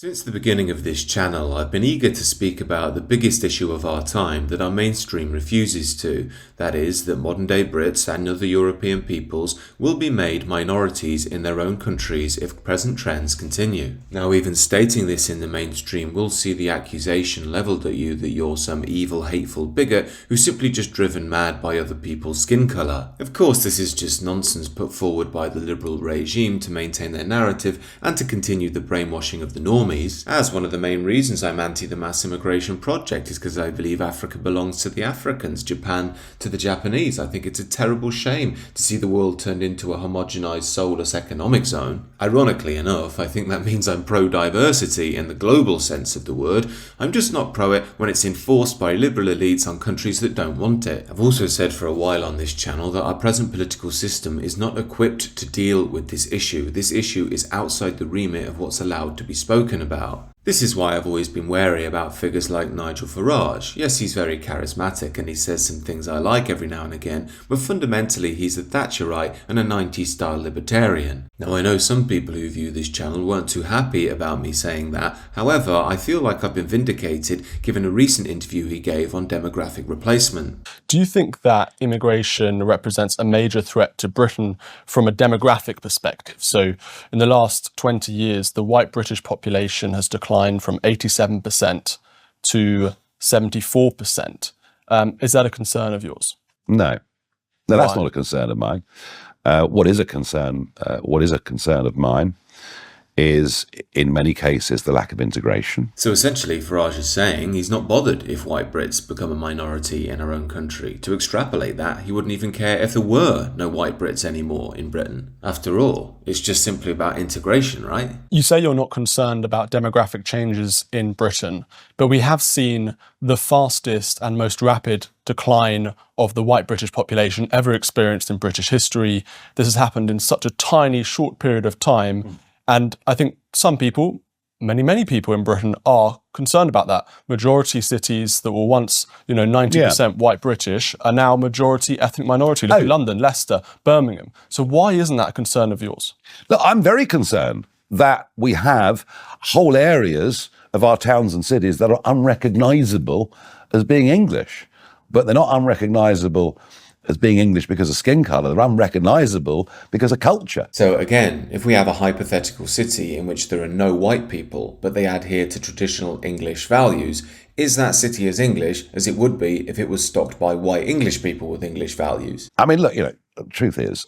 Since the beginning of this channel, I've been eager to speak about the biggest issue of our time that our mainstream refuses to, that is, that modern-day Brits and other European peoples will be made minorities in their own countries if present trends continue. Now, even stating this in the mainstream will see the accusation levelled at you that you're some evil, hateful bigot who's simply just driven mad by other people's skin colour. Of course, this is just nonsense put forward by the liberal regime to maintain their narrative and to continue the brainwashing of the normies. As one of the main reasons I'm anti the mass immigration project is because I believe Africa belongs to the Africans, Japan to the Japanese. I think it's a terrible shame to see the world turned into a homogenized, soulless economic zone. Ironically enough, I think that means I'm pro-diversity in the global sense of the word. I'm just not pro it when it's enforced by liberal elites on countries that don't want it. I've also said for a while on this channel that our present political system is not equipped to deal with this issue. This issue is outside the remit of what's allowed to be spoken about. This is why I've always been wary about figures like Nigel Farage. Yes, he's very charismatic and he says some things I like every now and again, but fundamentally he's a Thatcherite and a 90s style libertarian. Now, I know some people who view this channel weren't too happy about me saying that. However, I feel like I've been vindicated given a recent interview he gave on demographic replacement. Do you think that immigration represents a major threat to Britain from a demographic perspective? So in the last 20 years, the white British population has declined from 87% to 74%. Is that a concern of yours? No, that's not a concern of mine. What is a concern of mine is, in many cases, the lack of integration. So essentially, Farage is saying he's not bothered if white Brits become a minority in our own country. To extrapolate that, he wouldn't even care if there were no white Brits anymore in Britain. After all, it's just simply about integration, right? You say you're not concerned about demographic changes in Britain, but we have seen the fastest and most rapid decline of the white British population ever experienced in British history. This has happened in such a tiny, short period of time. And I think some people, many people in Britain are concerned about that. Majority cities that were once, 90% white British are now majority ethnic minority. Look at London, Leicester, Birmingham. So why isn't that a concern of yours? Look, I'm very concerned that we have whole areas of our towns and cities that are unrecognisable as being English. But they're not unrecognisable as being English because of skin colour. They're unrecognisable because of culture. So again, if we have a hypothetical city in which there are no white people, but they adhere to traditional English values, is that city as English as it would be if it was stocked by white English people with English values? I mean, look, the truth is,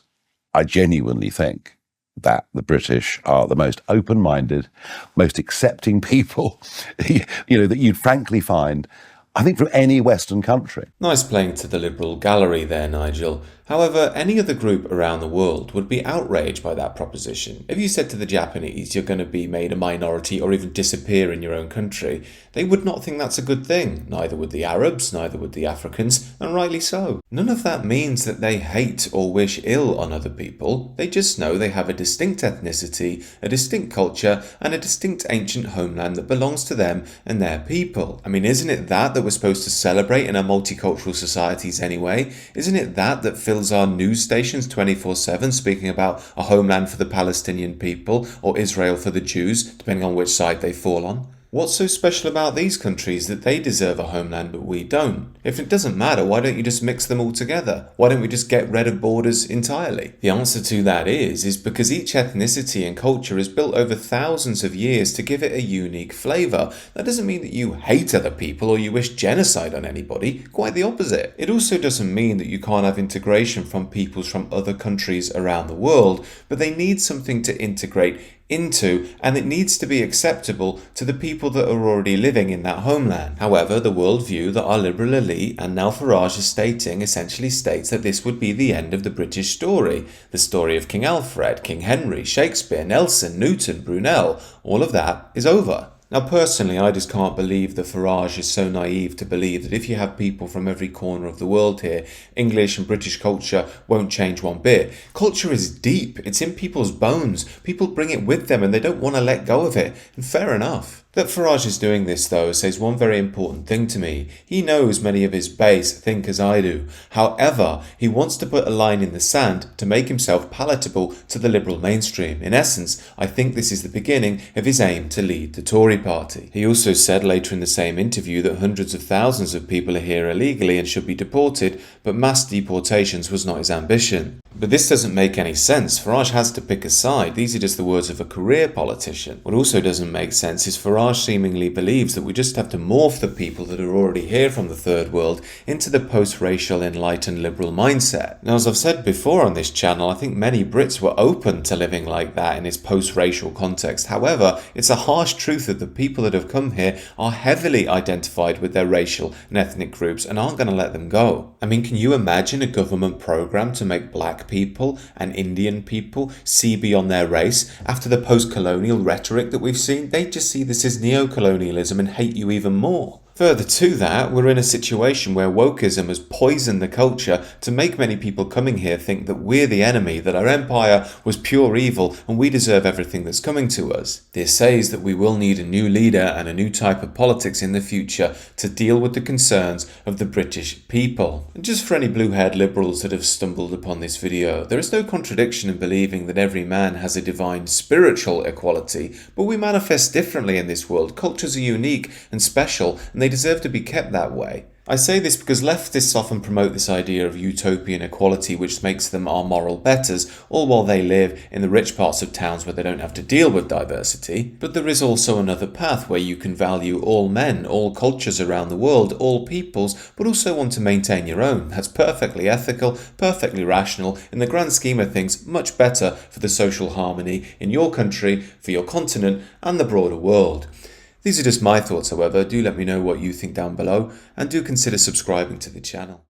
I genuinely think that the British are the most open-minded, most accepting people, that you'd frankly find, I think, from any Western country. Nice playing to the liberal gallery there, Nigel. However, any other group around the world would be outraged by that proposition. If you said to the Japanese you're going to be made a minority or even disappear in your own country, they would not think that's a good thing. Neither would the Arabs, neither would the Africans, and rightly so. None of that means that they hate or wish ill on other people. They just know they have a distinct ethnicity, a distinct culture, and a distinct ancient homeland that belongs to them and their people. I mean, isn't it that we're supposed to celebrate in our multicultural societies anyway? Isn't it that fills our news stations 24/7 speaking about a homeland for the Palestinian people or Israel for the Jews, depending on which side they fall on? What's so special about these countries that they deserve a homeland but we don't? If it doesn't matter, why don't you just mix them all together? Why don't we just get rid of borders entirely? The answer to that is because each ethnicity and culture is built over thousands of years to give it a unique flavour. That doesn't mean that you hate other people or you wish genocide on anybody. Quite the opposite. It also doesn't mean that you can't have integration from peoples from other countries around the world, but they need something to integrate into, and it needs to be acceptable to the people that are already living in that homeland. However, the worldview that our liberal elite and now Farage is stating essentially states that this would be the end of the British story. The story of King Alfred, King Henry, Shakespeare, Nelson, Newton, Brunel, all of that is over. Now personally, I just can't believe that Farage is so naive to believe that if you have people from every corner of the world here, English and British culture won't change one bit. Culture is deep, it's in people's bones, people bring it with them and they don't want to let go of it, and fair enough. That Farage is doing this, though, says one very important thing to me. He knows many of his base think as I do. However, he wants to put a line in the sand to make himself palatable to the liberal mainstream. In essence, I think this is the beginning of his aim to lead the Tory party. He also said later in the same interview that hundreds of thousands of people are here illegally and should be deported, but mass deportations was not his ambition. But this doesn't make any sense. Farage has to pick a side. These are just the words of a career politician. What also doesn't make sense is Farage seemingly believes that we just have to morph the people that are already here from the third world into the post-racial enlightened liberal mindset. Now, as I've said before on this channel, I think many Brits were open to living like that in this post-racial context. However, it's a harsh truth that the people that have come here are heavily identified with their racial and ethnic groups and aren't going to let them go. I mean, can you imagine a government program to make black people and Indian people see beyond their race? After the post-colonial rhetoric that we've seen, they just see this as neo-colonialism and hate you even more. Further to that, we're in a situation where wokeism has poisoned the culture to make many people coming here think that we're the enemy, that our empire was pure evil and we deserve everything that's coming to us. This says that we will need a new leader and a new type of politics in the future to deal with the concerns of the British people. And just for any blue-haired liberals that have stumbled upon this video, there is no contradiction in believing that every man has a divine spiritual equality, but we manifest differently in this world. Cultures are unique and special, and they deserve to be kept that way. I say this because leftists often promote this idea of utopian equality, which makes them our moral betters, all while they live in the rich parts of towns where they don't have to deal with diversity. But there is also another path where you can value all men, all cultures around the world, all peoples, but also want to maintain your own. That's perfectly ethical, perfectly rational, in the grand scheme of things, much better for the social harmony in your country, for your continent, and the broader world. These are just my thoughts, however. Do let me know what you think down below, and do consider subscribing to the channel.